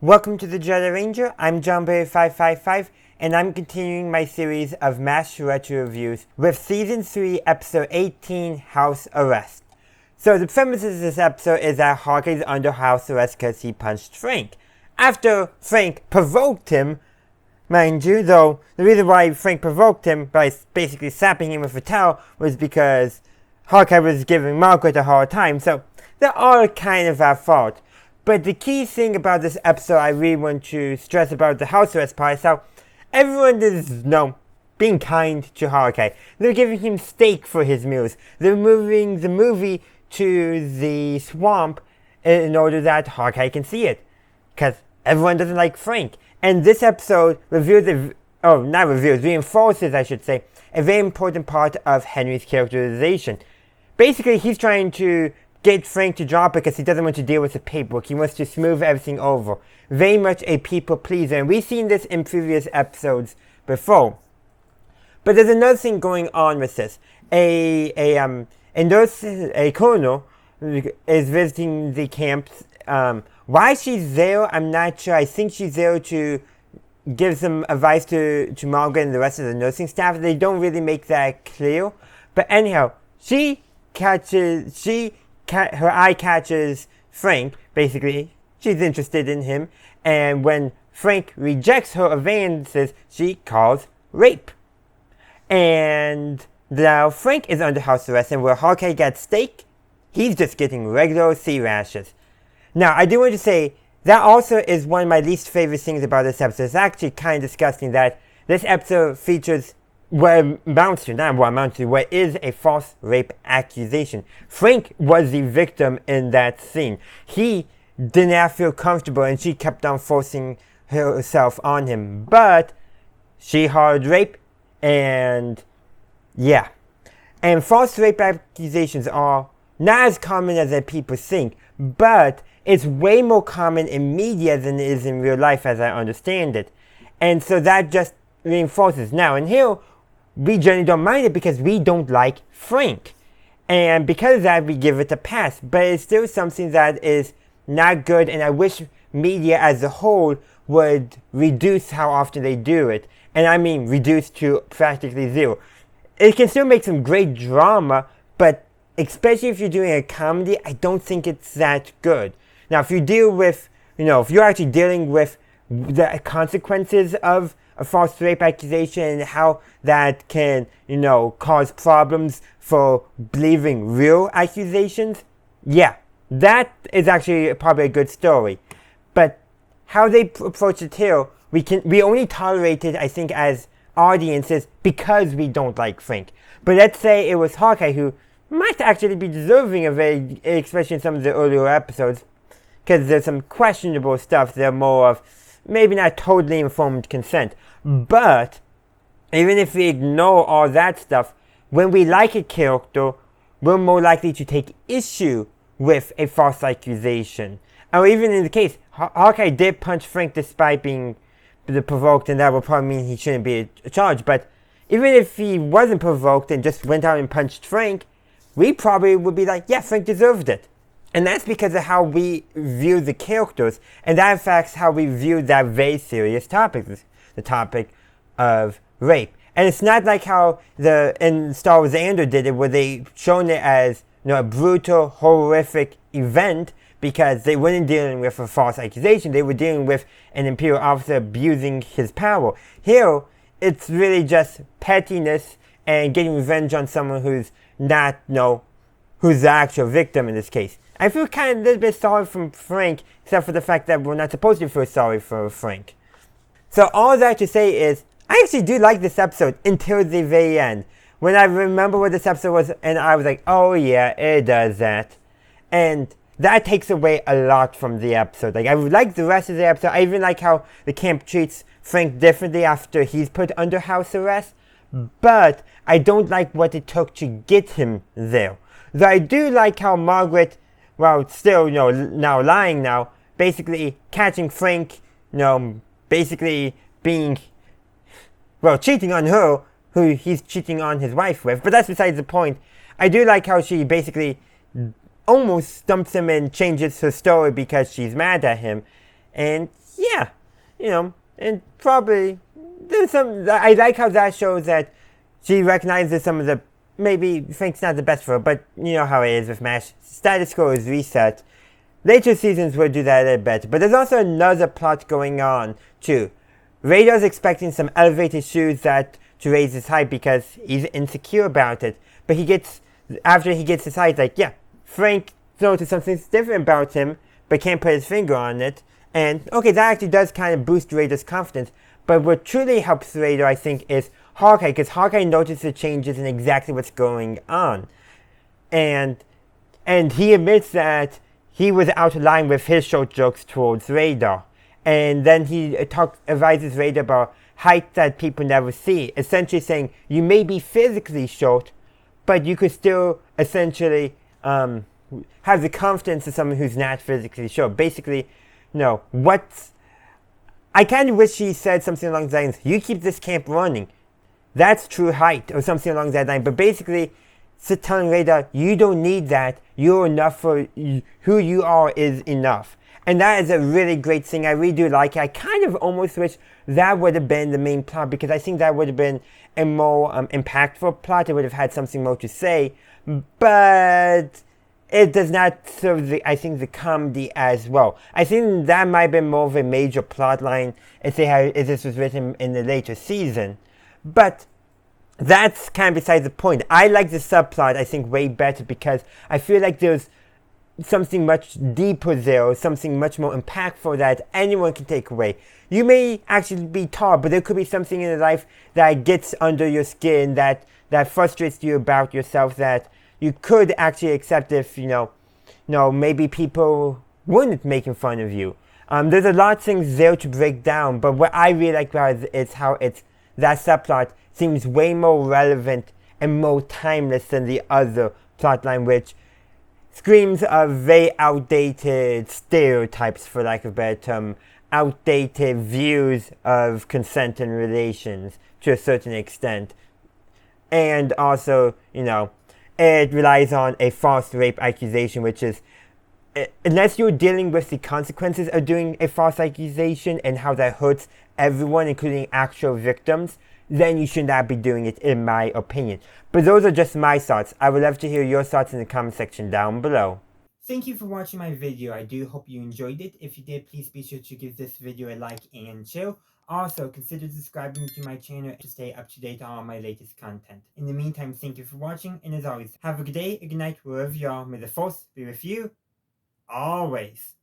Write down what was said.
Welcome to the Jedi Ranger. I'm JohnBerry555, and I'm continuing my series of Mash Retro reviews with Season 3, Episode 18, House Arrest. So the premise of this episode is that Hawkeye's under house arrest because he punched Frank. After Frank provoked him, mind you, though the reason why Frank provoked him by basically slapping him with a towel was because Hawkeye was giving Margaret a hard time, so they're all kind of at fault. But the key thing about this episode I really want to stress about the house arrest part is how everyone is, being kind to Hawkeye. They're giving him steak for his meals. They're moving the movie to the swamp in order that Hawkeye can see it. Because everyone doesn't like Frank. And this episode reinforces, I should say, a very important part of Henry's characterization. Basically, he's trying to get Frank to drop it because he doesn't want to deal with the paperwork. He wants to smooth everything over. Very much a people pleaser, and we've seen this in previous episodes before. But there's another thing going on with this. A colonel is visiting the camps. Why she's there, I'm not sure. I think she's there to give some advice to Margaret and the rest of the nursing staff. They don't really make that clear. But anyhow, her eye catches Frank, basically. She's interested in him. And when Frank rejects her advances, she calls rape. And now Frank is under house arrest, and where Hawkeye gets steak, he's just getting regular sea rashes. Now, I do want to say, that also is one of my least favorite things about this episode. It's actually kind of disgusting that this episode features what is a false rape accusation. Frank was the victim in that scene. He did not feel comfortable, and she kept on forcing herself on him. But she heard rape, and yeah. And false rape accusations are not as common as people think, but it's way more common in media than it is in real life, as I understand it. And so that just reinforces. Now, in here, we generally don't mind it because we don't like Frank. And because of that, we give it a pass. But it's still something that is not good, and I wish media as a whole would reduce how often they do it. And I mean reduce to practically zero. It can still make some great drama, but especially if you're doing a comedy, I don't think it's that good. Now, if you deal with, if you're actually dealing with the consequences of a false rape accusation and how that can, cause problems for believing real accusations, yeah, that is actually probably a good story. But how they approach it here, we only tolerate it, I think, as audiences because we don't like Frank. But let's say it was Hawkeye, who might actually be deserving of it, especially in some of the earlier episodes, because there's some questionable stuff. They're more of maybe not totally informed consent. But even if we ignore all that stuff, when we like a character, we're more likely to take issue with a false accusation. Or even in the case, Hawkeye did punch Frank despite being provoked, and that would probably mean he shouldn't be charged. But even if he wasn't provoked and just went out and punched Frank, we probably would be like, yeah, Frank deserved it. And that's because of how we view the characters, and that affects how we view that very serious topic, the topic of rape. And it's not like how in Star Wars Andor did it, where they shown it as a brutal, horrific event, because they weren't dealing with a false accusation. They were dealing with an Imperial officer abusing his power. Here, it's really just pettiness and getting revenge on someone who's not, who's the actual victim in this case. I feel kind of a little bit sorry for Frank, except for the fact that we're not supposed to feel sorry for Frank. So all that to say is, I actually do like this episode until the very end. When I remember what this episode was, and I was like, oh yeah, it does that. And that takes away a lot from the episode. Like, I like the rest of the episode. I even like how the camp treats Frank differently after he's put under house arrest. But I don't like what it took to get him there. Though I do like how Margaret, still, now lying now, basically catching Frank, basically being, cheating on her, who he's cheating on his wife with. But that's besides the point. I do like how she basically almost stumps him and changes her story because she's mad at him. And yeah, and probably there's some. I like how that shows that she recognizes some of the, maybe Frank's not the best for her, but you know how it is with MASH. Status quo is reset. Later seasons will do that a little better. But there's also another plot going on too. Radar's expecting some elevated shoes that to raise his height because he's insecure about it. But after he gets his height, like, yeah, Frank noticed something different about him, but can't put his finger on it. And okay, that actually does kind of boost Radar's confidence. But what truly helps Radar, I think, is Hawkeye, because Hawkeye notices the changes in exactly what's going on. And he admits that he was out of line with his short jokes towards Radar. And then he advises Radar about height that people never see, essentially saying you may be physically short, but you could still essentially have the confidence of someone who's not physically short. Basically, no, I kind of wish he said something along the lines, you keep this camp running. That's true height, or something along that line. But basically, telling Radar, you don't need that. You're enough for who you are is enough. And that is a really great thing. I really do like it. I kind of almost wish that would have been the main plot, because I think that would have been a more impactful plot. It would have had something more to say. But it does not serve I think the comedy as well. I think that might have been more of a major plot line if this was written in the later season. But that's kind of besides the point. I like the subplot, I think, way better, because I feel like there's something much deeper there, or something much more impactful that anyone can take away. You may actually be taught, but there could be something in your life that gets under your skin, that frustrates you about yourself, that you could actually accept if, maybe people weren't making fun of you. There's a lot of things there to break down, but what I really like about it is how that subplot seems way more relevant and more timeless than the other plotline, which screams of very outdated stereotypes, for lack of a better term, outdated views of consent and relations to a certain extent. And also, it relies on a false rape accusation, which is, unless you're dealing with the consequences of doing a false accusation and how that hurts everyone, including actual victims, then you should not be doing it, in my opinion. But those are just my thoughts. I would love to hear your thoughts in the comment section down below. Thank you for watching my video. I do hope you enjoyed it. If you did, please be sure to give this video a like and share. Also, consider subscribing to my channel to stay up to date on all my latest content. In the meantime, thank you for watching, and as always, have a good day, a good night, wherever you are. May the force be with you always.